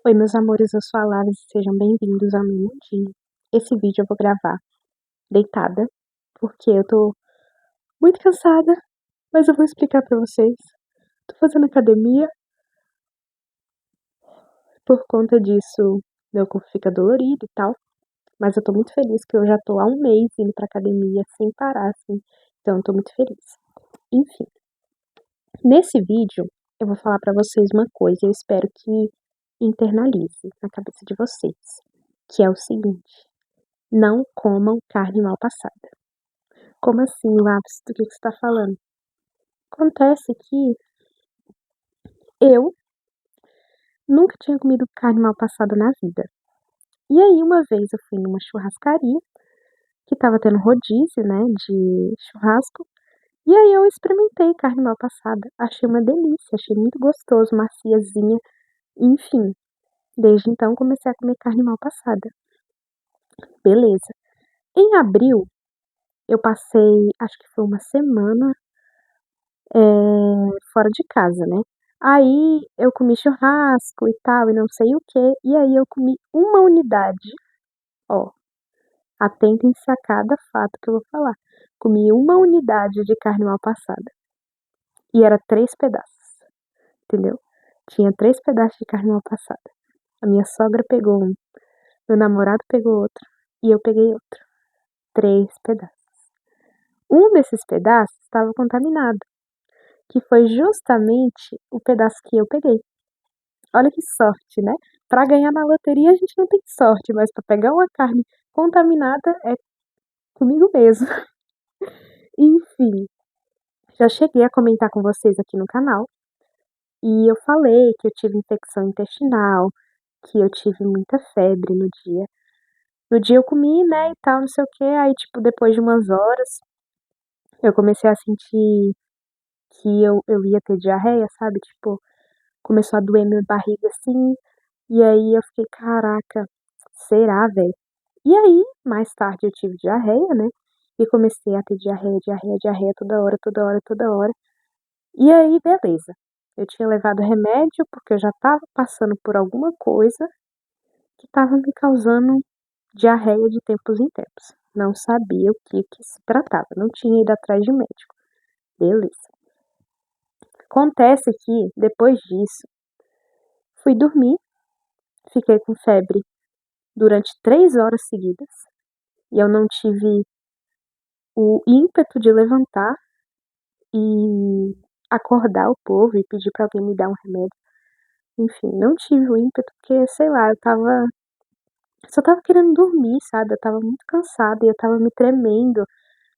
Oi, meus amores, eu sou a Lara e sejam bem-vindos ao meu mundinho. Esse vídeo eu vou gravar deitada, porque eu tô muito cansada, mas eu vou explicar pra vocês. Tô fazendo academia, por conta disso meu corpo fica dolorido e tal, mas eu tô muito feliz que eu já tô há um mês indo pra academia sem parar, assim, então eu tô muito feliz. Enfim, nesse vídeo eu vou falar pra vocês uma coisa e eu espero que internalize na cabeça de vocês, que é o seguinte: não comam carne mal passada. Como assim, lápis? Do que você tá falando? Acontece que eu nunca tinha comido carne mal passada na vida. E aí, uma vez eu fui numa churrascaria, que tava tendo rodízio, né, de churrasco, e aí eu experimentei carne mal passada. Achei uma delícia, achei muito gostoso, maciazinha, enfim. Desde então comecei a comer carne mal passada. Beleza. Em abril, eu passei, acho que foi uma semana fora de casa, né. Aí eu comi churrasco e tal e não sei o quê, e aí eu comi uma unidade, ó, atentem-se a cada fato que eu vou falar. Comi uma unidade de carne mal passada e era 3 pedaços, entendeu. Tinha 3 pedaços de carne mal passada. A minha sogra pegou um, meu namorado pegou outro e eu peguei outro. 3 pedaços. Um desses pedaços estava contaminado, que foi justamente o pedaço que eu peguei. Olha que sorte, né? Para ganhar na loteria a gente não tem sorte, mas para pegar uma carne contaminada é comigo mesmo. Enfim, já cheguei a comentar com vocês aqui no canal e eu falei que eu tive infecção intestinal, que eu tive muita febre no dia. No dia eu comi, né, e tal, não sei o que, aí tipo, depois de umas horas, eu comecei a sentir que eu ia ter diarreia, sabe? Tipo, começou a doer minha barriga assim, e aí eu fiquei, caraca, será, velho? E aí, mais tarde eu tive diarreia, né? E comecei a ter diarreia, diarreia, diarreia toda hora, toda hora, toda hora. E aí, beleza. Eu tinha levado remédio porque eu já tava passando por alguma coisa que tava me causando diarreia de tempos em tempos. Não sabia o que se tratava, não tinha ido atrás de médico. Beleza. Acontece que, depois disso, fui dormir, fiquei com febre durante 3 horas seguidas e eu não tive o ímpeto de levantar e acordar o povo e pedir pra alguém me dar um remédio. Enfim, não tive o ímpeto porque, sei lá, só tava querendo dormir, sabe? Eu tava muito cansada e eu tava me tremendo.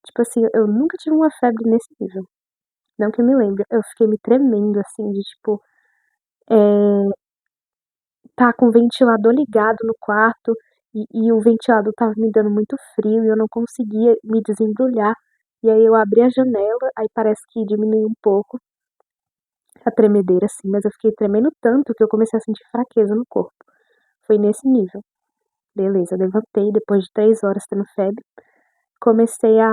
Tipo assim, eu nunca tive uma febre nesse nível. Não que eu me lembre. Eu fiquei me tremendo, assim, de tipo, tá com o ventilador ligado no quarto e o ventilador tava me dando muito frio e eu não conseguia me desembrulhar. E aí eu abri a janela, aí parece que diminuiu um pouco a tremedeira, assim, mas eu fiquei tremendo tanto que eu comecei a sentir fraqueza no corpo. Foi nesse nível. Beleza, eu levantei depois de 3 horas tendo febre. Comecei a.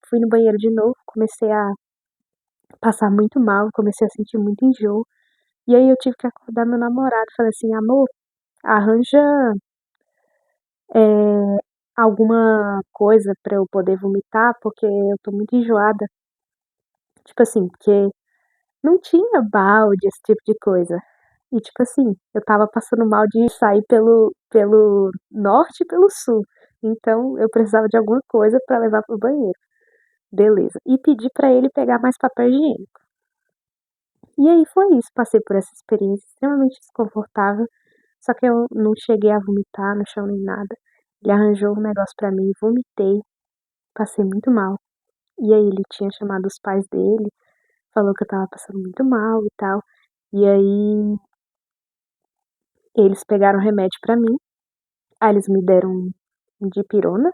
Fui no banheiro de novo, comecei a passar muito mal, comecei a sentir muito enjoo. E aí eu tive que acordar meu namorado. Falei assim, amor, arranja alguma coisa pra eu poder vomitar, porque eu tô muito enjoada. Tipo assim, porque não tinha balde, esse tipo de coisa. E tipo assim, eu tava passando mal de sair pelo norte e pelo sul. Então eu precisava de alguma coisa pra levar pro banheiro. Beleza. E pedi pra ele pegar mais papel higiênico. E aí foi isso. Passei por essa experiência extremamente desconfortável. Só que eu não cheguei a vomitar no chão nem nada. Ele arranjou um negócio pra mim, vomitei, passei muito mal. E aí ele tinha chamado os pais dele, falou que eu tava passando muito mal e tal. E aí eles pegaram remédio pra mim. Aí eles me deram um dipirona.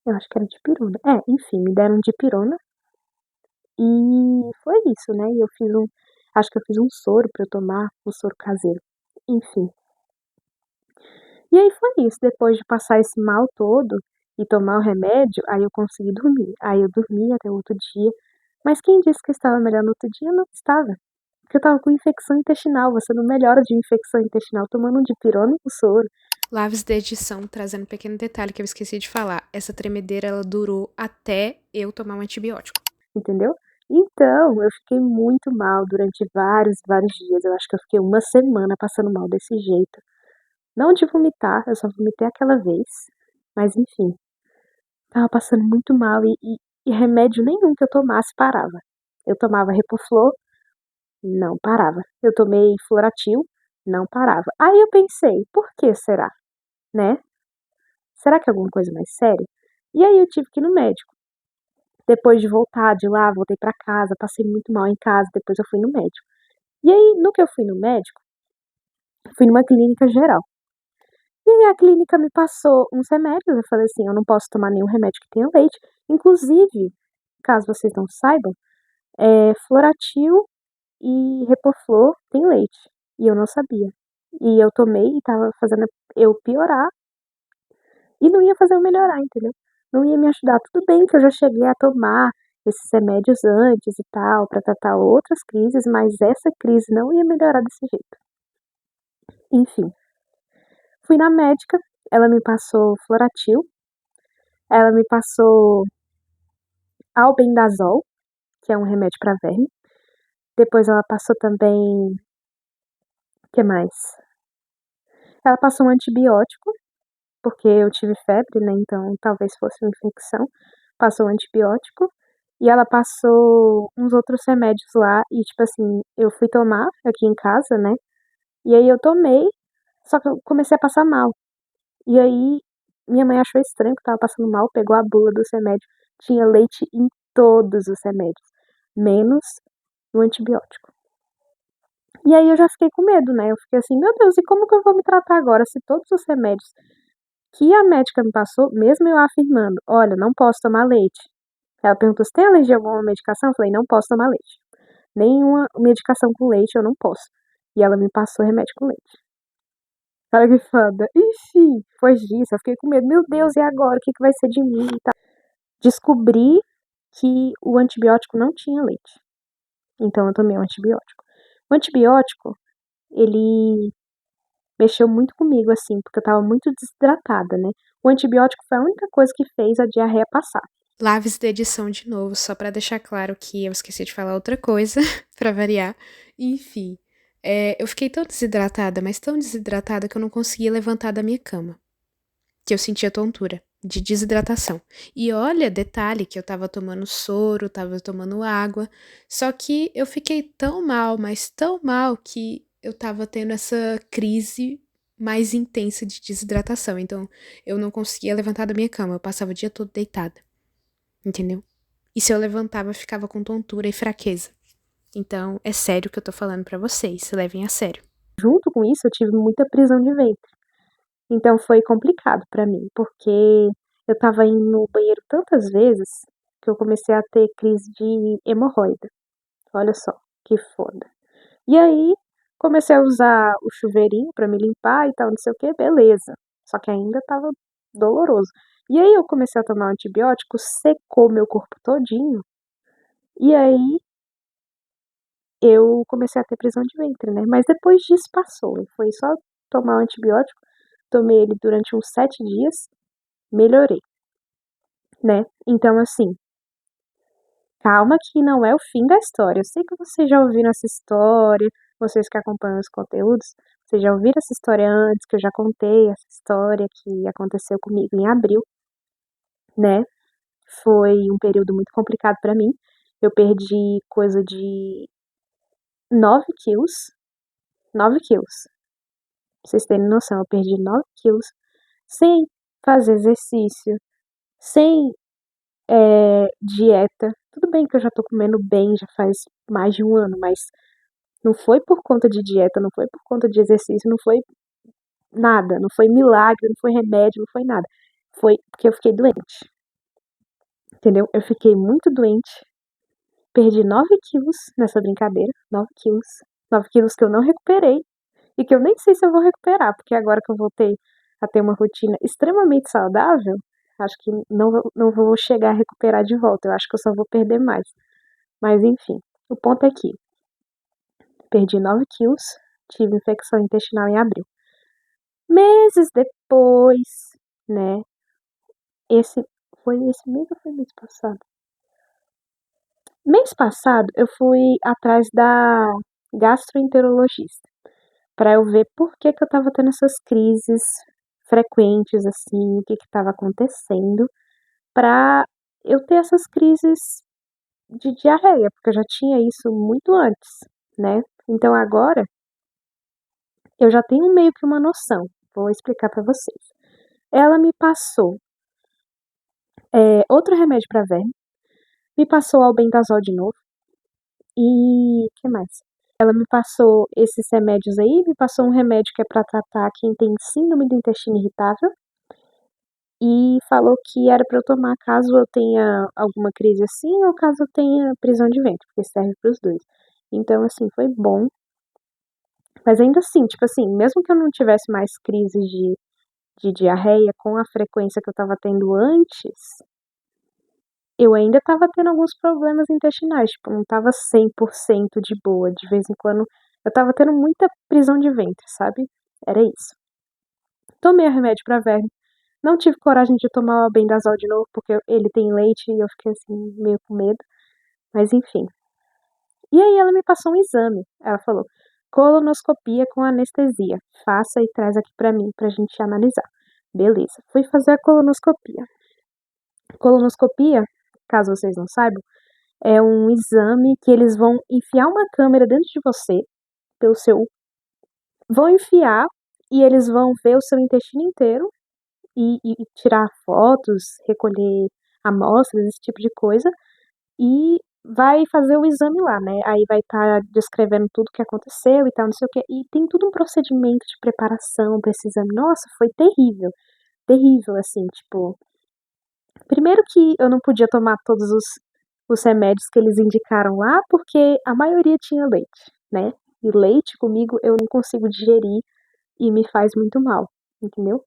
Eu acho que era dipirona. É, enfim, me deram um dipirona. E foi isso, né? E eu fiz um. Acho que eu fiz um soro pra eu tomar, um soro caseiro. Enfim. E aí foi isso. Depois de passar esse mal todo e tomar o remédio, aí eu consegui dormir. Aí eu dormi até o outro dia. Mas quem disse que eu estava melhor no outro dia? Não estava. porque eu tava com infecção intestinal. Você não melhora de infecção intestinal tomando um dipirona com soro. Laves da edição, trazendo um pequeno detalhe que eu esqueci de falar. Essa tremedeira, ela durou até eu tomar um antibiótico. Entendeu? Então, eu fiquei muito mal durante vários dias. Eu acho que eu fiquei uma semana passando mal desse jeito. Não de vomitar, eu só vomitei aquela vez. Mas enfim, tava passando muito mal e remédio nenhum que eu tomasse parava. Eu tomava Repoflor, não parava. Eu tomei Floratil, não parava. Aí eu pensei, por que será? Né? Será que é alguma coisa mais séria? E aí eu tive que ir no médico. Depois de voltar de lá, voltei pra casa, passei muito mal em casa, depois eu fui no médico. E aí, no que eu fui no médico, fui numa clínica geral. E aí a clínica me passou uns remédios, eu falei assim, eu não posso tomar nenhum remédio que tenha leite. Inclusive, caso vocês não saibam, Floratil e Repoflor tem leite. E eu não sabia. E eu tomei e tava fazendo eu piorar e não ia fazer eu melhorar, entendeu? Não ia me ajudar. Tudo bem que eu já cheguei a tomar esses remédios antes e tal, pra tratar outras crises, mas essa crise não ia melhorar desse jeito. Enfim, fui na médica, ela me passou Floratil, ela me passou Albendazol, que é um remédio para verme. Depois ela passou também, o que mais? Ela passou um antibiótico, porque eu tive febre, né? Então talvez fosse uma infecção. Passou um antibiótico e ela passou uns outros remédios lá e tipo assim, eu fui tomar aqui em casa, né? E aí eu tomei, só que eu comecei a passar mal. E aí minha mãe achou estranho que eu tava passando mal, pegou a bula dos remédios, tinha leite em todos os remédios, menos no antibiótico. E aí eu já fiquei com medo, né? Eu fiquei assim, meu Deus, e como que eu vou me tratar agora se todos os remédios que a médica me passou, mesmo eu afirmando, olha, não posso tomar leite. Ela perguntou se tem alergia a alguma medicação, eu falei, não posso tomar leite. Nenhuma medicação com leite eu não posso. E ela me passou remédio com leite. Olha que foda. Enfim, depois disso, eu fiquei com medo. Meu Deus, e agora? O que vai ser de mim? Tá. Descobri que o antibiótico não tinha leite. Então eu tomei um antibiótico. O antibiótico, ele mexeu muito comigo, assim, porque eu tava muito desidratada, né? O antibiótico foi a única coisa que fez a diarreia passar. Laves da edição de novo, só pra deixar claro que eu esqueci de falar outra coisa, pra variar. Enfim, eu fiquei tão desidratada, mas tão desidratada que eu não conseguia levantar da minha cama. Que eu sentia tontura, de desidratação. E olha, detalhe que eu tava tomando soro, tava tomando água, só que eu fiquei tão mal, mas tão mal que eu tava tendo essa crise mais intensa de desidratação. Então, eu não conseguia levantar da minha cama, eu passava o dia todo deitada, entendeu? E se eu levantava, eu ficava com tontura e fraqueza. Então, é sério que eu tô falando pra vocês, levem a sério. Junto com isso, eu tive muita prisão de ventre. Então foi complicado pra mim, porque eu tava indo no banheiro tantas vezes que eu comecei a ter crise de hemorroida. Olha só, que foda. E aí, comecei a usar o chuveirinho pra me limpar e tal, não sei o que, beleza. Só que ainda tava doloroso. E aí eu comecei a tomar um antibiótico, secou meu corpo todinho. E aí eu comecei a ter prisão de ventre, né? Mas depois disso passou. Foi só tomar o antibiótico, tomei ele durante uns 7 dias, melhorei, né? Então, assim, calma que não é o fim da história. Eu sei que vocês já ouviram essa história, vocês que acompanham os conteúdos, vocês já ouviram essa história antes, que eu já contei essa história que aconteceu comigo em abril, né? Foi um período muito complicado pra mim. Eu perdi coisa de 9 quilos. 9 quilos. Pra vocês terem noção, eu perdi 9 quilos sem fazer exercício, sem dieta. Tudo bem que eu já tô comendo bem, já faz mais de um ano, mas não foi por conta de dieta, não foi por conta de exercício, não foi nada, não foi milagre, não foi remédio, não foi nada. Foi porque eu fiquei doente, entendeu? Eu fiquei muito doente, perdi 9 quilos nessa brincadeira, 9 quilos. 9 quilos que eu não recuperei e que eu nem sei se eu vou recuperar, porque agora que eu voltei a ter uma rotina extremamente saudável, acho que não vou chegar a recuperar de volta. Eu acho que eu só vou perder mais. Mas enfim, o ponto é que perdi 9 quilos, tive infecção intestinal em abril. Meses depois, né? Foi esse mês ou foi mês passado? Mês passado eu fui atrás da gastroenterologista para eu ver por que que eu tava tendo essas crises frequentes, assim, o que que tava acontecendo, pra eu ter essas crises de diarreia, porque eu já tinha isso muito antes, né? Então agora eu já tenho meio que uma noção. Vou explicar pra vocês. Ela me passou outro remédio pra verme, me passou albendazol de novo e que mais? Ela me passou esses remédios aí, me passou um remédio que é pra tratar quem tem síndrome do intestino irritável e falou que era pra eu tomar caso eu tenha alguma crise assim ou caso eu tenha prisão de ventre, porque serve para os dois. Então, assim, foi bom. Mas ainda assim, tipo assim, mesmo que eu não tivesse mais crises de diarreia com a frequência que eu tava tendo antes, eu ainda tava tendo alguns problemas intestinais, tipo, não tava 100% de boa. De vez em quando eu tava tendo muita prisão de ventre, sabe? Era isso. Tomei o remédio pra verme. Não tive coragem de tomar o albendazol de novo, porque ele tem leite e eu fiquei assim, meio com medo. Mas enfim. E aí ela me passou um exame. Ela falou: colonoscopia com anestesia. Faça e traz aqui pra mim pra gente analisar. Beleza. Fui fazer a colonoscopia. Colonoscopia, caso vocês não saibam, é um exame que eles vão enfiar uma câmera dentro de você, pelo seu. Vão enfiar e eles vão ver o seu intestino inteiro e tirar fotos, recolher amostras, esse tipo de coisa, e vai fazer o exame lá, né? Aí vai estar descrevendo tudo o que aconteceu e tal, não sei o quê. E tem todo um procedimento de preparação para esse exame. Nossa, foi terrível. Terrível, assim, tipo. Primeiro que eu não podia tomar todos os remédios que eles indicaram lá, porque a maioria tinha leite, né? E leite comigo eu não consigo digerir e me faz muito mal, entendeu?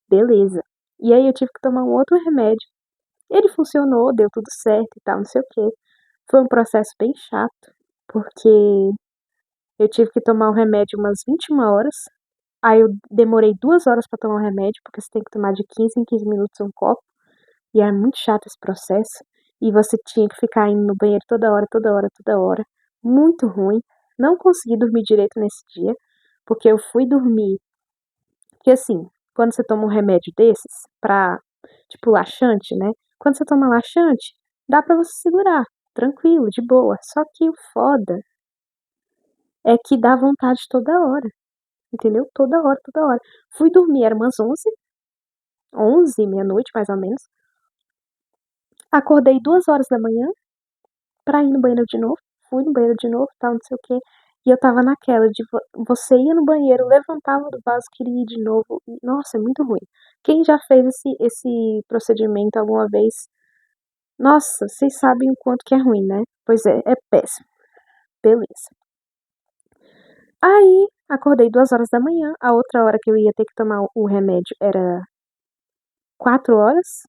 Beleza. E aí eu tive que tomar um outro remédio. Ele funcionou, deu tudo certo e tal, não sei o quê. Foi um processo bem chato, porque eu tive que tomar o remédio umas 21 horas. Aí eu demorei 2 horas pra tomar o remédio, porque você tem que tomar de 15 em 15 minutos um copo. E é muito chato esse processo. E você tinha que ficar indo no banheiro toda hora, toda hora, toda hora. Muito ruim. Não consegui dormir direito nesse dia, porque eu fui dormir. Porque assim, quando você toma um remédio desses, pra, tipo, laxante, né? Quando você toma laxante, dá pra você segurar, tranquilo, de boa. Só que o foda é que dá vontade toda hora, entendeu? Toda hora, toda hora. Fui dormir, era umas 11, meia-noite mais ou menos. Acordei 2 horas da manhã pra ir no banheiro de novo. Fui no banheiro de novo, tal, não sei o quê. E eu tava naquela de você ia no banheiro, levantava do vaso, queria ir de novo. Nossa, é muito ruim. Quem já fez esse procedimento alguma vez, nossa, vocês sabem o quanto que é ruim, né? Pois é péssimo. Beleza. Aí, acordei 2 horas da manhã. A outra hora que eu ia ter que tomar o remédio era 4 horas.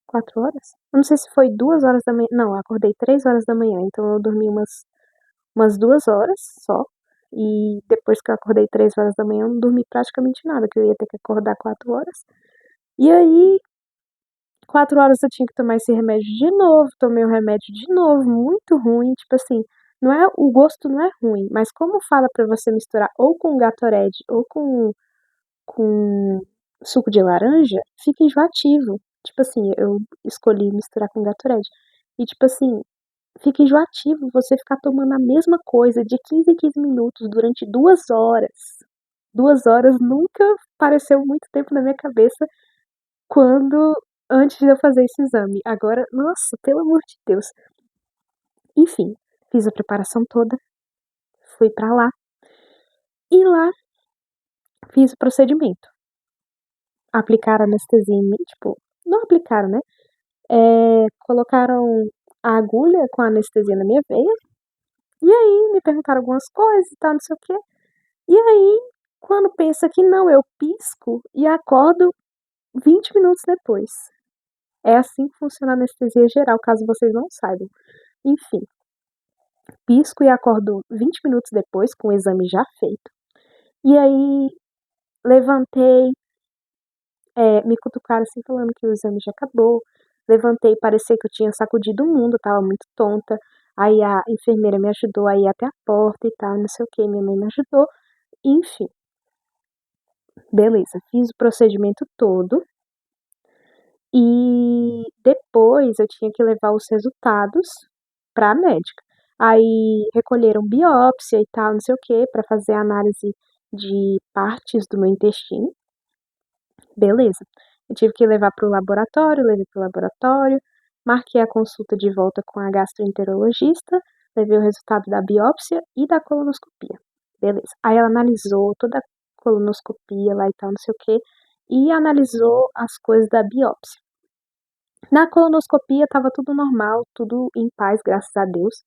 4 horas? Eu não sei se foi 2 horas da manhã. Não, eu acordei 3 horas da manhã. Então eu dormi umas 2 horas só. E depois que eu acordei 3 horas da manhã, eu não dormi praticamente nada, que eu ia ter que acordar 4 horas. E aí, 4 horas eu tinha que tomar esse remédio de novo, tomei o remédio de novo, muito ruim, tipo assim, não é, o gosto não é ruim, mas como fala pra você misturar ou com Gatorade ou com suco de laranja, fica enjoativo. Tipo assim, eu escolhi misturar com Gatorade. E tipo assim, fica enjoativo você ficar tomando a mesma coisa de 15 em 15 minutos durante 2 horas. 2 horas nunca pareceu muito tempo na minha cabeça quando antes de eu fazer esse exame. Agora, nossa, pelo amor de Deus. Enfim, fiz a preparação toda, fui pra lá e lá fiz o procedimento. Aplicaram anestesia em mim, tipo, não aplicaram, né? Colocaram a agulha com a anestesia na minha veia. E aí me perguntaram algumas coisas e tal, não sei o quê. E aí, quando pensa que não, eu pisco e acordo 20 minutos depois. É assim que funciona a anestesia geral, caso vocês não saibam. Enfim. pisco e acordo 20 minutos depois, com o exame já feito. E aí, levantei, me cutucaram assim, falando que o exame já acabou. Levantei, parecia que eu tinha sacudido o mundo, eu tava muito tonta. Aí a enfermeira me ajudou a ir até a porta e tal, não sei o que, minha mãe me ajudou. Enfim, beleza, fiz o procedimento todo. E depois eu tinha que levar os resultados para a médica. Aí recolheram biópsia e tal, não sei o que, para fazer análise de partes do meu intestino. Beleza. Eu tive que levar para o laboratório, levei para o laboratório, marquei a consulta de volta com a gastroenterologista, levei o resultado da biópsia e da colonoscopia. Beleza. Aí ela analisou toda a colonoscopia lá e tal, não sei o que, e analisou as coisas da biópsia. Na colonoscopia estava tudo normal, tudo em paz, graças a Deus.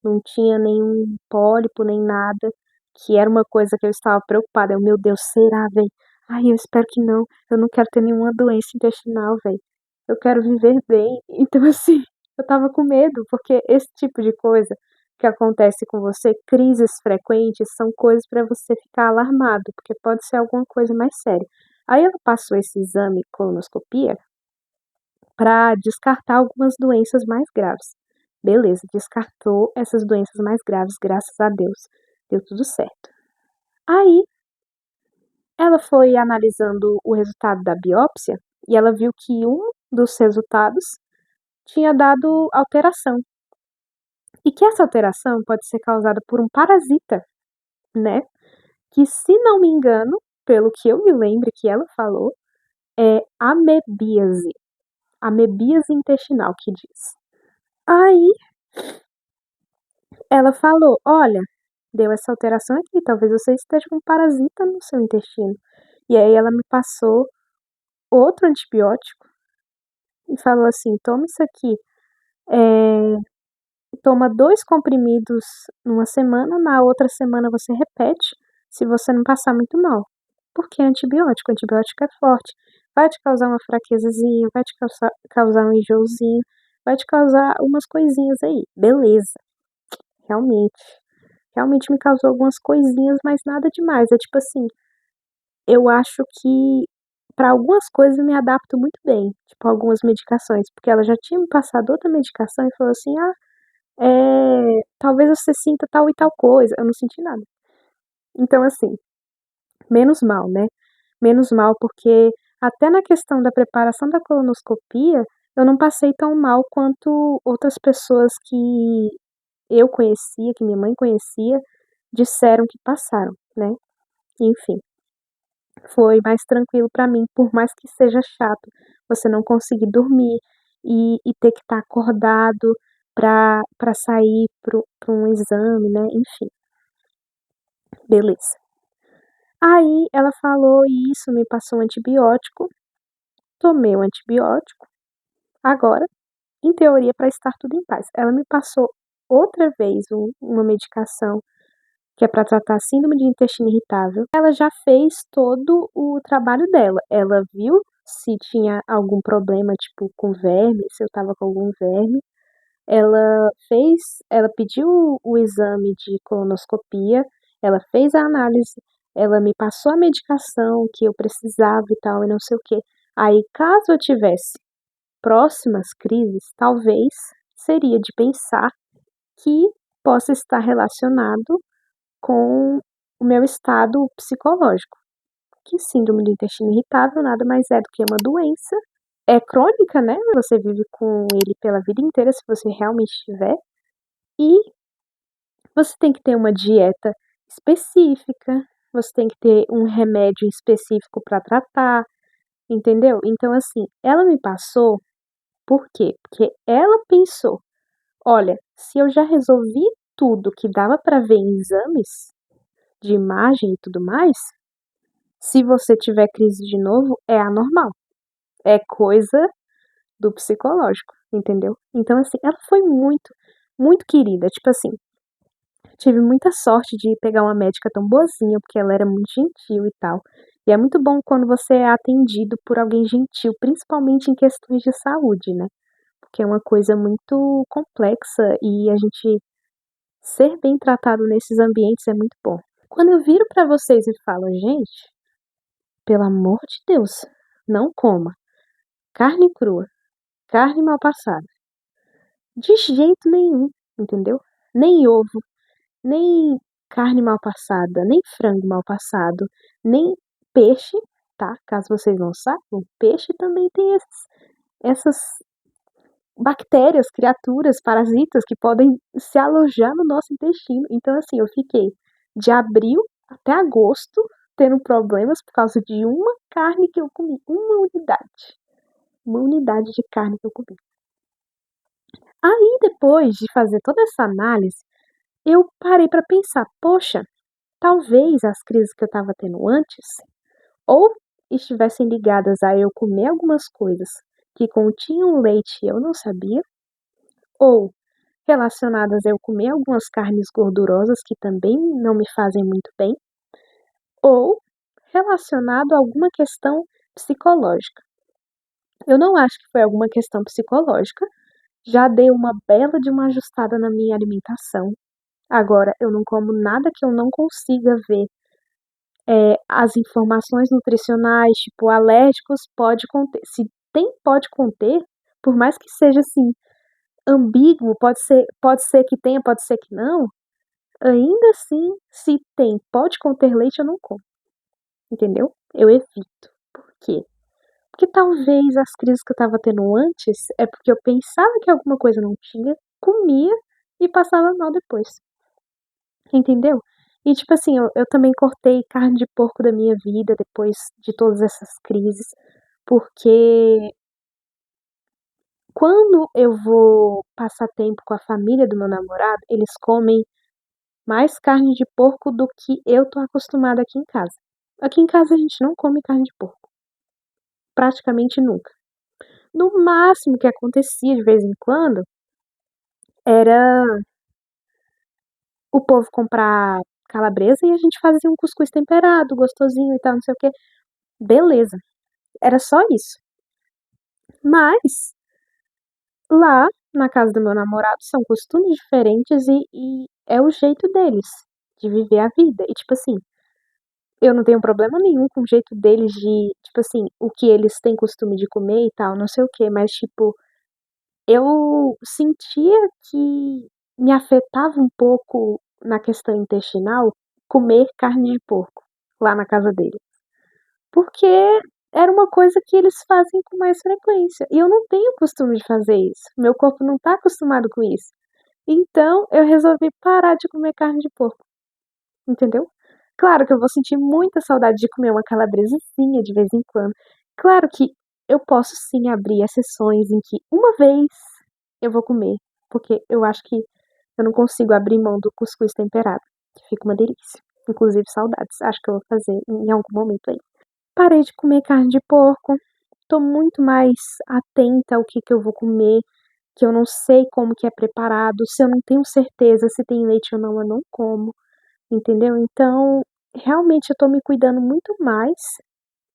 Não tinha nenhum pólipo, nem nada, que era uma coisa que eu estava preocupada. Meu Deus, será, velho? Ai, eu espero que não. Eu não quero ter nenhuma doença intestinal, velho. Eu quero viver bem. Então, assim, eu tava com medo, porque esse tipo de coisa que acontece com você, crises frequentes, são coisas para você ficar alarmado, porque pode ser alguma coisa mais séria. Aí ela passou esse exame, colonoscopia, para descartar algumas doenças mais graves. Beleza, descartou essas doenças mais graves, graças a Deus. Deu tudo certo. Aí, ela foi analisando o resultado da biópsia e ela viu que um dos resultados tinha dado alteração. E que essa alteração pode ser causada por um parasita, né? Que, se não me engano, pelo que eu me lembro que ela falou, é amebíase. Amebíase intestinal que diz. Aí, ela falou: olha, deu essa alteração aqui, talvez você esteja com um parasita no seu intestino. E aí ela me passou outro antibiótico e falou assim: toma isso aqui, toma 2 comprimidos numa semana, na outra semana você repete, se você não passar muito mal. Porque é antibiótico, antibiótico é forte. Vai te causar uma fraquezazinha, vai te causar um enjoozinho, vai te causar umas coisinhas aí. Beleza, realmente. Realmente me causou algumas coisinhas, mas nada demais. É tipo assim, eu acho que para algumas coisas eu me adapto muito bem, tipo algumas medicações, porque ela já tinha me passado outra medicação e falou assim: ah, talvez você sinta tal e tal coisa. Eu não senti nada. Então, assim, menos mal, né? Menos mal, porque até na questão da preparação da colonoscopia, eu não passei tão mal quanto outras pessoas que eu conhecia, que minha mãe conhecia, disseram que passaram, né? Enfim, foi mais tranquilo pra mim, por mais que seja chato você não conseguir dormir e ter que estar acordado pra sair pra um exame, né? Enfim, beleza. Aí ela falou isso, me passou um antibiótico, tomei o antibiótico, agora, em teoria, para estar tudo em paz. Ela me passou outra vez uma medicação que é para tratar síndrome de intestino irritável. Ela já fez todo o trabalho dela. Ela viu se tinha algum problema, tipo, com verme, se eu tava com algum verme. Ela pediu o exame de colonoscopia, ela fez a análise, ela me passou a medicação que eu precisava e tal, e não sei o quê. Aí, caso eu tivesse próximas crises, talvez seria de pensar que possa estar relacionado com o meu estado psicológico. Que síndrome do intestino irritável nada mais é do que uma doença. É crônica, né? Você vive com ele pela vida inteira, se você realmente tiver. E você tem que ter uma dieta específica, você tem que ter um remédio específico para tratar, entendeu? Então, assim, ela me passou, por quê? Porque ela pensou: olha, se eu já resolvi tudo que dava para ver em exames de imagem e tudo mais, se você tiver crise de novo, é anormal. É coisa do psicológico, entendeu? Então, assim, ela foi muito, muito querida. Tipo assim, tive muita sorte de pegar uma médica tão boazinha, porque ela era muito gentil e tal. E é muito bom quando você é atendido por alguém gentil, principalmente em questões de saúde, né? Porque é uma coisa muito complexa e a gente Ser bem tratado nesses ambientes é muito bom. Quando eu viro pra vocês e falo, gente, pelo amor de Deus, não coma carne crua, carne mal passada. De jeito nenhum, entendeu? Nem ovo, nem carne mal passada, nem frango mal passado, nem peixe, tá? Caso vocês não saibam, peixe também tem essas bactérias, criaturas, parasitas que podem se alojar no nosso intestino. Então, assim, eu fiquei de abril até agosto tendo problemas por causa de uma carne que eu comi, uma unidade de carne que eu comi. Aí, depois de fazer toda essa análise, eu parei para pensar, poxa, talvez as crises que eu estava tendo antes ou estivessem ligadas a eu comer algumas coisas que continham leite e eu não sabia, ou relacionadas a eu comer algumas carnes gordurosas que também não me fazem muito bem, ou relacionado a alguma questão psicológica. Eu não acho que foi alguma questão psicológica, já dei uma bela de uma ajustada na minha alimentação. Agora eu não como nada que eu não consiga ver as informações nutricionais, tipo, alérgicos pode conter. Se tem, pode conter, por mais que seja assim, ambíguo, pode ser que tenha, pode ser que não, ainda assim, se tem, pode conter leite, eu não como. Entendeu? Eu evito. Por quê? Porque talvez as crises que eu tava tendo antes é porque eu pensava que alguma coisa não tinha, comia e passava mal depois. Entendeu? E tipo assim, eu também cortei carne de porco da minha vida depois de todas essas crises, porque quando eu vou passar tempo com a família do meu namorado, eles comem mais carne de porco do que eu tô acostumada aqui em casa. Aqui em casa a gente não come carne de porco, praticamente nunca. No máximo que acontecia de vez em quando era o povo comprar calabresa e a gente fazia um cuscuz temperado, gostosinho e tal, não sei o que. Beleza, era só isso. Mas lá na casa do meu namorado são costumes diferentes e é o jeito deles de viver a vida. E tipo assim, eu não tenho problema nenhum com o jeito deles de, tipo assim, o que eles têm costume de comer e tal, não sei o que, mas tipo, eu sentia que me afetava um pouco na questão intestinal comer carne de porco lá na casa dele. Porque era uma coisa que eles fazem com mais frequência. E eu não tenho costume de fazer isso. Meu corpo não está acostumado com isso. Então eu resolvi parar de comer carne de porco. Entendeu? Claro que eu vou sentir muita saudade de comer uma calabresazinha de vez em quando. Claro que eu posso sim abrir exceções em que uma vez eu vou comer, porque eu acho que eu não consigo abrir mão do cuscuz temperado, que fica uma delícia. Inclusive saudades, acho que eu vou fazer em algum momento aí. Parei de comer carne de porco, tô muito mais atenta ao que eu vou comer, que eu não sei como que é preparado, se eu não tenho certeza se tem leite ou não, eu não como, entendeu? Então, realmente eu tô me cuidando muito mais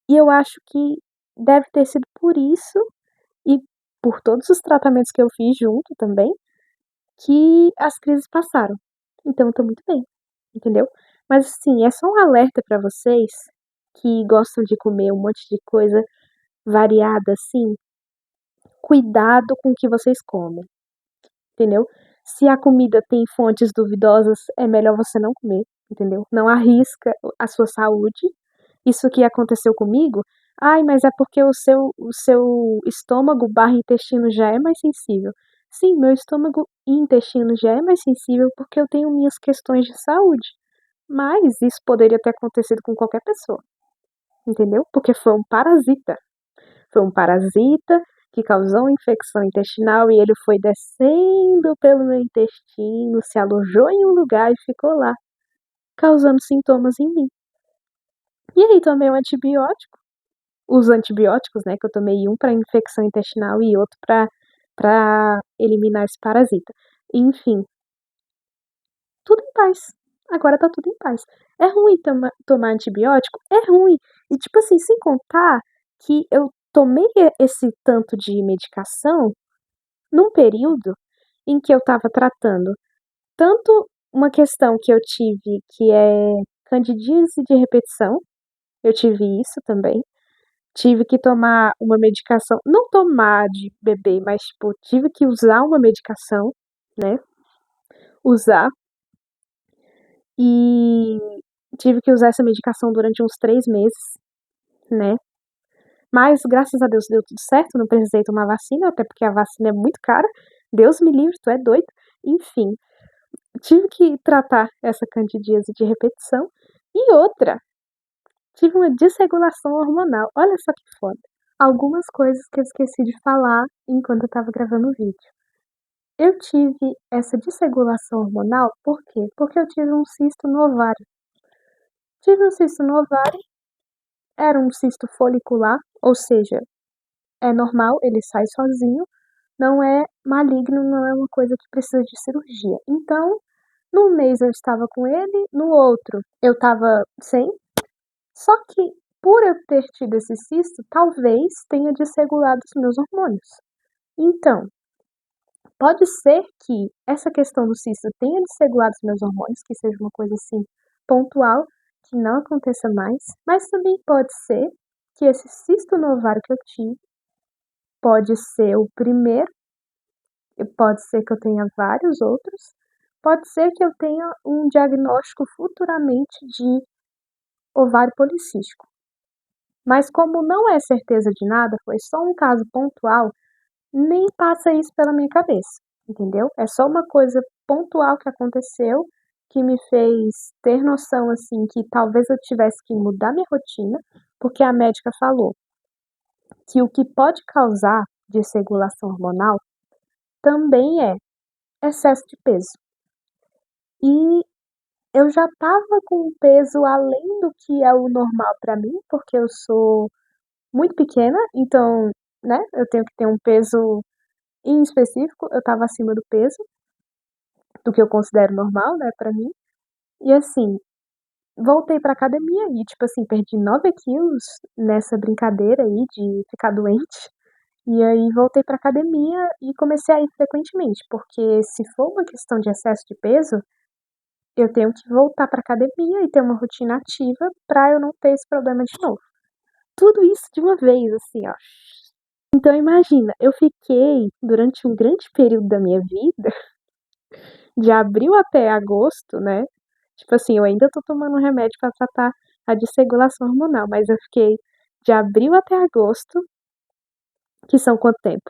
e eu acho que deve ter sido por isso e por todos os tratamentos que eu fiz junto também, que as crises passaram. Então eu tô muito bem, entendeu? Mas assim, é só um alerta pra vocês que gostam de comer um monte de coisa variada assim. Cuidado com o que vocês comem, entendeu? Se a comida tem fontes duvidosas, é melhor você não comer, entendeu? Não arrisca a sua saúde. Isso que aconteceu comigo, ai, mas é porque o seu estômago barra intestino já é mais sensível. Sim, meu estômago e intestino já é mais sensível porque eu tenho minhas questões de saúde. Mas isso poderia ter acontecido com qualquer pessoa, entendeu? Porque foi um parasita. Foi um parasita que causou infecção intestinal e ele foi descendo pelo meu intestino, se alojou em um lugar e ficou lá, causando sintomas em mim. E aí tomei um antibiótico, os antibióticos, né, que eu tomei um para infecção intestinal e outro para eliminar esse parasita. Enfim, tudo em paz. Agora tá tudo em paz. É ruim tomar antibiótico? É ruim. E tipo assim, sem contar que eu tomei esse tanto de medicação num período em que eu estava tratando tanto uma questão que eu tive que é candidíase de repetição, eu tive isso também. Tive que tomar uma medicação, não tomar de bebê, mas tipo, tive que usar uma medicação, né? Usar. E tive que usar essa medicação durante uns 3 meses, né? Mas graças a Deus deu tudo certo, não precisei tomar vacina, até porque a vacina é muito cara. Deus me livre, tu é doido. Enfim, tive que tratar essa candidíase de repetição. E outra, tive uma desregulação hormonal. Olha só que foda. Algumas coisas que eu esqueci de falar enquanto eu tava gravando o vídeo. Eu tive essa desregulação hormonal, por quê? Porque eu tive um cisto no ovário. Tive um cisto no ovário, era um cisto folicular, ou seja, é normal, ele sai sozinho, não é maligno, não é uma coisa que precisa de cirurgia. Então, num mês eu estava com ele, no outro eu estava sem, só que por eu ter tido esse cisto, talvez tenha desregulado os meus hormônios. Então, pode ser que essa questão do cisto tenha desregulado os meus hormônios, que seja uma coisa assim pontual, que não aconteça mais, mas também pode ser que esse cisto no ovário que eu tive pode ser o primeiro, pode ser que eu tenha vários outros, pode ser que eu tenha um diagnóstico futuramente de ovário policístico. Mas como não é certeza de nada, foi só um caso pontual, nem passa isso pela minha cabeça, entendeu? É só uma coisa pontual que aconteceu que me fez ter noção assim que talvez eu tivesse que mudar minha rotina, porque a médica falou que o que pode causar desregulação hormonal também é excesso de peso. E eu já estava com um peso além do que é o normal para mim, porque eu sou muito pequena, então, né, eu tenho que ter um peso em específico, eu estava acima do peso, do que eu considero normal, né, pra mim. E assim, voltei pra academia e, tipo assim, perdi 9 quilos nessa brincadeira aí de ficar doente. E aí voltei pra academia e comecei a ir frequentemente, porque se for uma questão de excesso de peso, eu tenho que voltar pra academia e ter uma rotina ativa pra eu não ter esse problema de novo. Tudo isso de uma vez, assim, ó. Então imagina, eu fiquei durante um grande período da minha vida, de abril até agosto, né? Tipo assim, eu ainda tô tomando remédio pra tratar a desregulação hormonal, mas eu fiquei de abril até agosto, que são quanto tempo?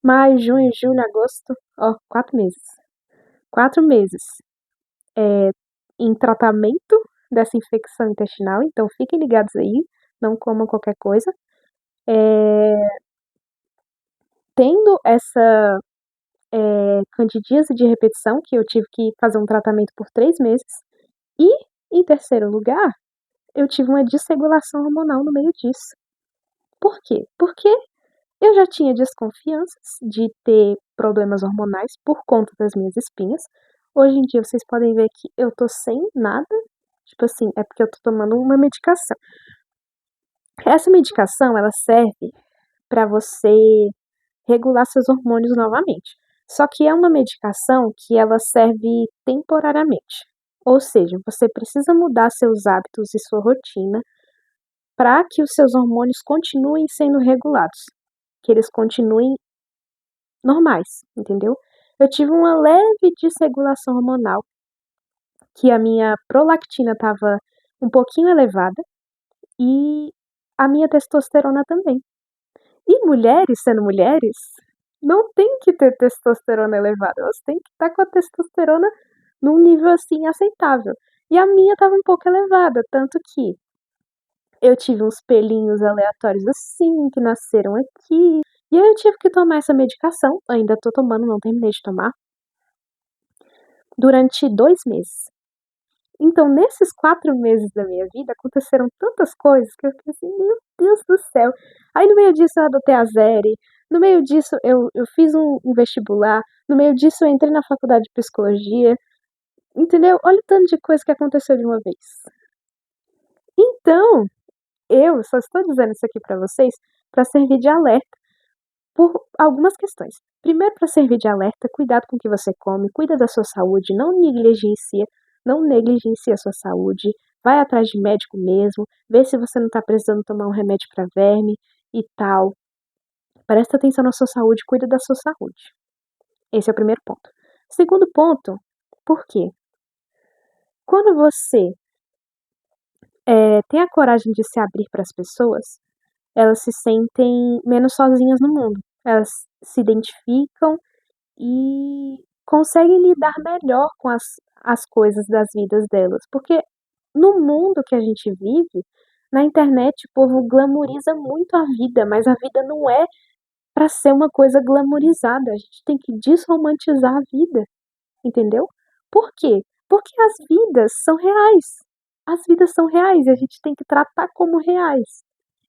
Maio, junho, julho, agosto, ó, 4 meses. 4 meses em tratamento dessa infecção intestinal, então fiquem ligados aí, não comam qualquer coisa. Tendo essa candidíase de repetição, que eu tive que fazer um tratamento por 3 meses. E, em terceiro lugar, eu tive uma desregulação hormonal no meio disso. Por quê? Porque eu já tinha desconfianças de ter problemas hormonais por conta das minhas espinhas. Hoje em dia vocês podem ver que eu tô sem nada. Tipo assim, é porque eu tô tomando uma medicação. Essa medicação, ela serve para você regular seus hormônios novamente. Só que é uma medicação que ela serve temporariamente. Ou seja, você precisa mudar seus hábitos e sua rotina para que os seus hormônios continuem sendo regulados, que eles continuem normais, entendeu? Eu tive uma leve desregulação hormonal, que a minha prolactina estava um pouquinho elevada e a minha testosterona também. E mulheres, sendo mulheres, não tem que ter testosterona elevada, elas têm que estar com a testosterona num nível assim aceitável. E a minha estava um pouco elevada, tanto que eu tive uns pelinhos aleatórios assim, que nasceram aqui. E aí eu tive que tomar essa medicação, ainda tô tomando, não terminei de tomar, durante 2 meses. Então, nesses 4 meses da minha vida, aconteceram tantas coisas que eu fiquei assim, meu Deus do céu. Aí, no meio disso, eu adotei a Zeri. No meio disso, eu fiz um vestibular. No meio disso, eu entrei na faculdade de psicologia. Entendeu? Olha o tanto de coisa que aconteceu de uma vez. Então, eu só estou dizendo isso aqui pra vocês para servir de alerta. por algumas questões. Primeiro, para servir de alerta, cuidado com o que você come, cuida da sua saúde, não negligencie a sua saúde, vai atrás de médico mesmo, vê se você não está precisando tomar um remédio para verme e tal. Presta atenção na sua saúde, cuida da sua saúde. Esse é o primeiro ponto. Segundo ponto, por quê? Quando você tem a coragem de se abrir para as pessoas, elas se sentem menos sozinhas no mundo. Elas se identificam e conseguem lidar melhor com as coisas das vidas delas. Porque no mundo que a gente vive, na internet, o povo glamoriza muito a vida, mas a vida não é para ser uma coisa glamorizada. A gente tem que desromantizar a vida, entendeu? Por quê? Porque as vidas são reais. As vidas são reais e a gente tem que tratar como reais.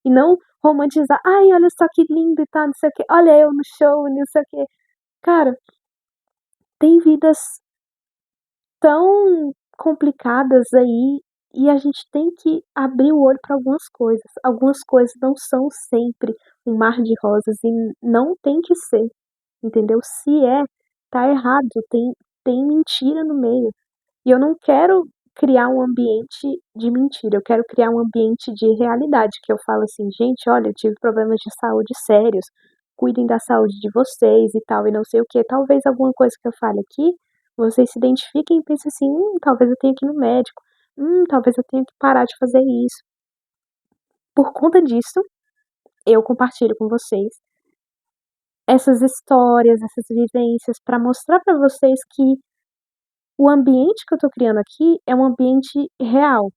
E não romantizar, ai, olha só que lindo e tal, não sei o quê. Olha eu no show, não sei o quê. Cara, tem vidas tão complicadas aí e a gente tem que abrir o olho para algumas coisas. Algumas coisas não são sempre um mar de rosas e não tem que ser, entendeu? Se é, tá errado, tem mentira no meio. E eu não quero criar um ambiente de mentira, eu quero criar um ambiente de realidade, que eu falo assim, gente, olha, eu tive problemas de saúde sérios, cuidem da saúde de vocês e tal, e não sei o que. Talvez alguma coisa que eu fale aqui, vocês se identifiquem e pensem assim, talvez eu tenha que ir no médico, talvez eu tenha que parar de fazer isso. Por conta disso, eu compartilho com vocês essas histórias, essas vivências, para mostrar para vocês que o ambiente que eu tô criando aqui é um ambiente real,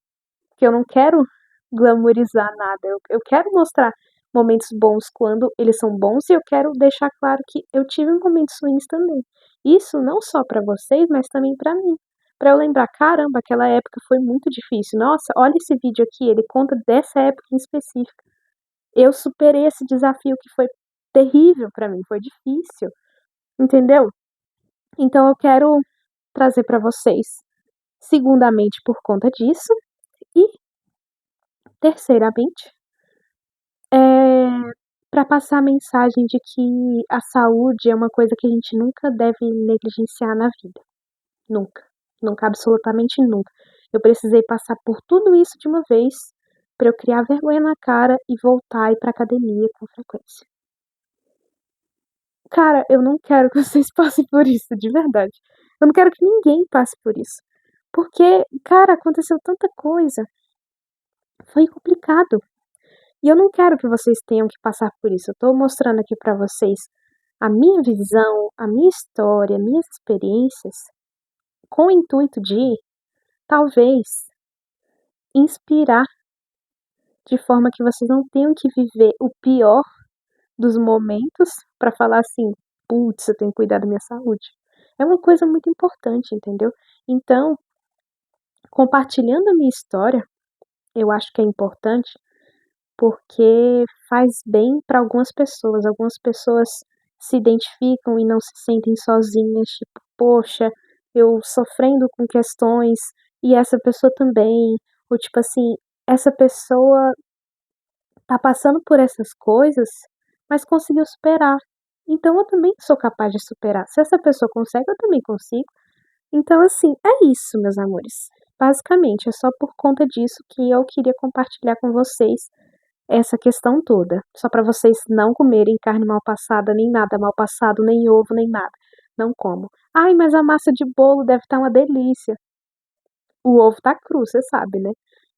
que eu não quero glamorizar nada, eu quero mostrar momentos bons quando eles são bons e eu quero deixar claro que eu tive momentos ruins também. Isso não só pra vocês, mas também pra mim. Pra eu lembrar, caramba, aquela época foi muito difícil. Nossa, olha esse vídeo aqui, ele conta dessa época em específica. Eu superei esse desafio que foi terrível pra mim, foi difícil, entendeu? Então eu quero trazer pra vocês, segundamente por conta disso, e terceiramente, para passar a mensagem de que a saúde é uma coisa que a gente nunca deve negligenciar na vida. Nunca. Nunca, absolutamente nunca. Eu precisei passar por tudo isso de uma vez para eu criar vergonha na cara e voltar a ir pra academia com frequência. Cara, eu não quero que vocês passem por isso, de verdade. Eu não quero que ninguém passe por isso. Porque, cara, aconteceu tanta coisa. Foi complicado. E eu não quero que vocês tenham que passar por isso. Eu tô mostrando aqui pra vocês a minha visão, a minha história, minhas experiências, com o intuito de, talvez, inspirar de forma que vocês não tenham que viver o pior dos momentos para falar assim, putz, eu tenho que cuidar da minha saúde. É uma coisa muito importante, entendeu? Então, compartilhando a minha história, eu acho que é importante porque faz bem para algumas pessoas. Algumas pessoas se identificam e não se sentem sozinhas, tipo, poxa, eu sofrendo com questões e essa pessoa também, ou tipo assim, essa pessoa tá passando por essas coisas, mas conseguiu superar. Então eu também sou capaz de superar. Se essa pessoa consegue, eu também consigo. Então, assim, é isso, meus amores. Basicamente, é só por conta disso que eu queria compartilhar com vocês essa questão toda. Só para vocês não comerem carne mal passada, nem nada mal passado, nem ovo, nem nada. Não como. Ai, mas a massa de bolo deve estar uma delícia. O ovo tá cru, você sabe, né?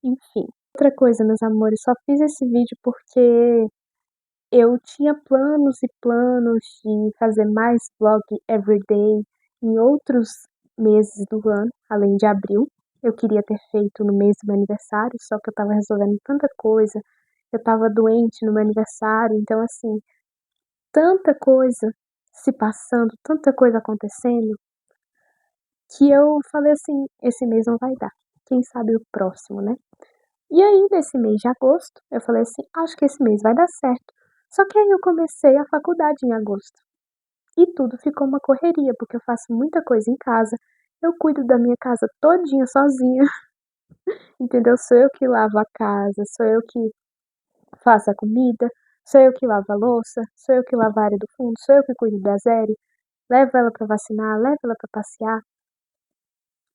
Enfim. Outra coisa, meus amores, só fiz esse vídeo porque eu tinha planos e planos de fazer mais vlog everyday em outros meses do ano, além de abril. Eu queria ter feito no mês do meu aniversário, só que eu tava resolvendo tanta coisa. Eu tava doente no meu aniversário, então assim, tanta coisa se passando, tanta coisa acontecendo, que eu falei assim, esse mês não vai dar. Quem sabe o próximo, né? E aí, nesse mês de agosto, eu falei assim, acho que esse mês vai dar certo. Só que aí eu comecei a faculdade em agosto. E tudo ficou uma correria, porque eu faço muita coisa em casa. Eu cuido da minha casa todinha sozinha, entendeu? Sou eu que lavo a casa, sou eu que faço a comida, Sou eu que lavo a louça, sou eu que lavo a área do fundo, sou eu que cuido da Zeri, levo ela pra vacinar, levo ela pra passear,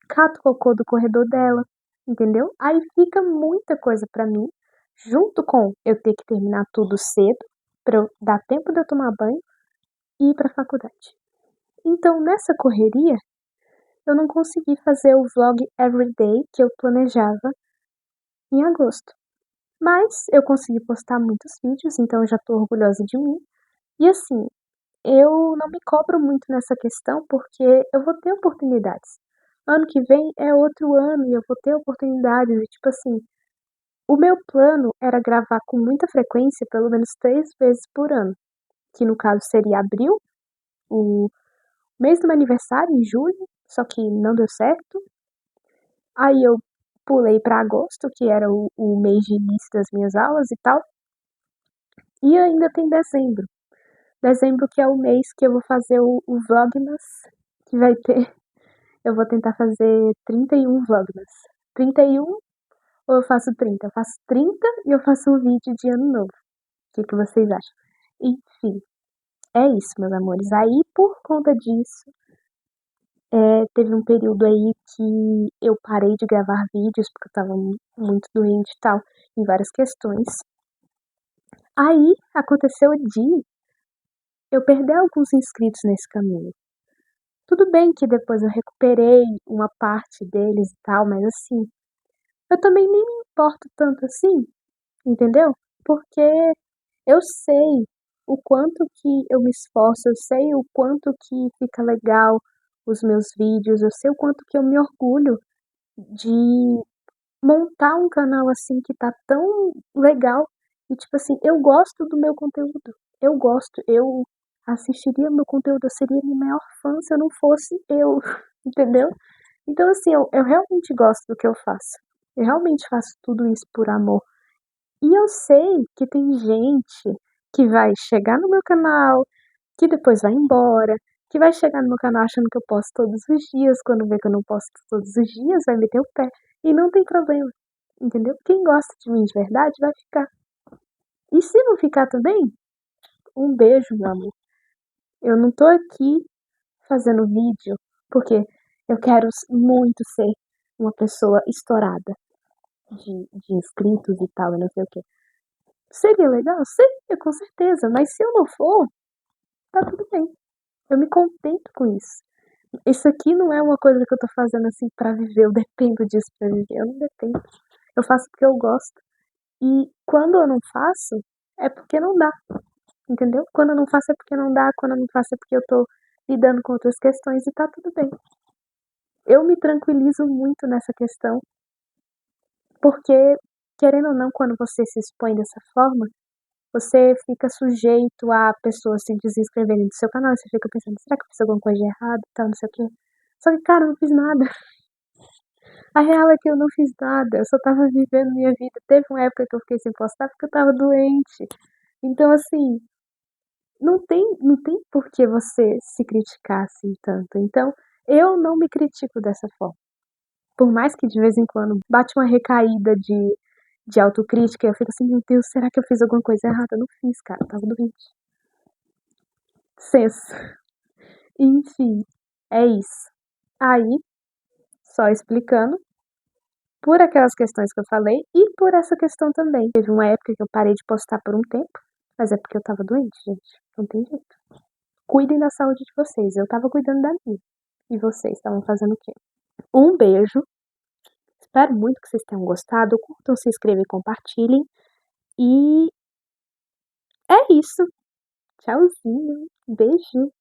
cato o cocô do corredor dela, entendeu? Aí fica muita coisa pra mim, junto com eu ter que terminar tudo cedo, pra eu dar tempo de eu tomar banho e ir pra faculdade. Então, nessa correria, eu não consegui fazer o vlog everyday que eu planejava em agosto. Mas eu consegui postar muitos vídeos, então eu já tô orgulhosa de mim. E assim, eu não me cobro muito nessa questão porque eu vou ter oportunidades. Ano que vem é outro ano e eu vou ter oportunidades. E tipo assim, o meu plano era gravar com muita frequência, pelo menos 3 vezes por ano. Que no caso seria abril, o mês do meu aniversário, em julho, só que não deu certo. Aí eu pulei para agosto, que era o mês de início das minhas aulas e tal. E ainda tem dezembro. Dezembro que é o mês que eu vou fazer o Vlogmas, que vai ter. Eu vou tentar fazer 31 Vlogmas. 31 ou eu faço 30? Eu faço 30 e eu faço um vídeo de ano novo. O que vocês acham? Enfim, é isso, meus amores. Aí, por conta disso, teve um período aí que eu parei de gravar vídeos, porque eu tava muito doente e tal, em várias questões. Aí, aconteceu de eu perder alguns inscritos nesse caminho. Tudo bem que depois eu recuperei uma parte deles e tal, mas assim, eu também nem me importo tanto assim, entendeu? Porque eu sei o quanto que eu me esforço, eu sei o quanto que fica legal os meus vídeos, eu sei o quanto que eu me orgulho de montar um canal assim que tá tão legal. E tipo assim, eu gosto do meu conteúdo. Eu gosto, eu assistiria meu conteúdo, eu seria minha maior fã se eu não fosse eu, entendeu? Então assim, eu realmente gosto do que eu faço. Eu realmente faço tudo isso por amor. E eu sei que tem gente que vai chegar no meu canal, que depois vai embora, que vai chegar no meu canal achando que eu posto todos os dias, quando vê que eu não posto todos os dias, vai meter o pé. E não tem problema, entendeu? Quem gosta de mim de verdade vai ficar. E se não ficar também, um beijo, meu amor. Eu não tô aqui fazendo vídeo porque eu quero muito ser uma pessoa estourada de inscritos e tal, e não sei o quê. Seria legal? Seria, com certeza. Mas se eu não for, tá tudo bem. Eu me contento com isso. Isso aqui não é uma coisa que eu tô fazendo assim pra viver. Eu dependo disso pra viver. Eu não dependo. Eu faço porque eu gosto. E quando eu não faço, é porque não dá. Entendeu? Quando eu não faço é porque não dá. Quando eu não faço é porque eu tô lidando com outras questões e tá tudo bem. Eu me tranquilizo muito nessa questão. Porque, querendo ou não, quando você se expõe dessa forma, você fica sujeito a pessoas se desinscreverem do seu canal. Você fica pensando, será que eu fiz alguma coisa de errado e tal, não sei o quê. Só que, cara, eu não fiz nada. A real é que eu não fiz nada. Eu só tava vivendo minha vida. Teve uma época que eu fiquei sem postar porque eu tava doente. Então, assim, não tem por que você se criticar assim tanto. Então, eu não me critico dessa forma. Por mais que de vez em quando bate uma recaída de autocrítica, eu fico assim, meu Deus, será que eu fiz alguma coisa errada? Eu não fiz, cara, eu tava doente. Senso. Enfim, é isso. Aí, só explicando, por aquelas questões que eu falei e por essa questão também. Teve uma época que eu parei de postar por um tempo, mas é porque eu tava doente, gente. Não tem jeito. Cuidem da saúde de vocês. Eu tava cuidando da minha. E vocês estavam fazendo o quê? Um beijo. Espero muito que vocês tenham gostado. Curtam, se inscrevam e compartilhem. E é isso. Tchauzinho. Beijo.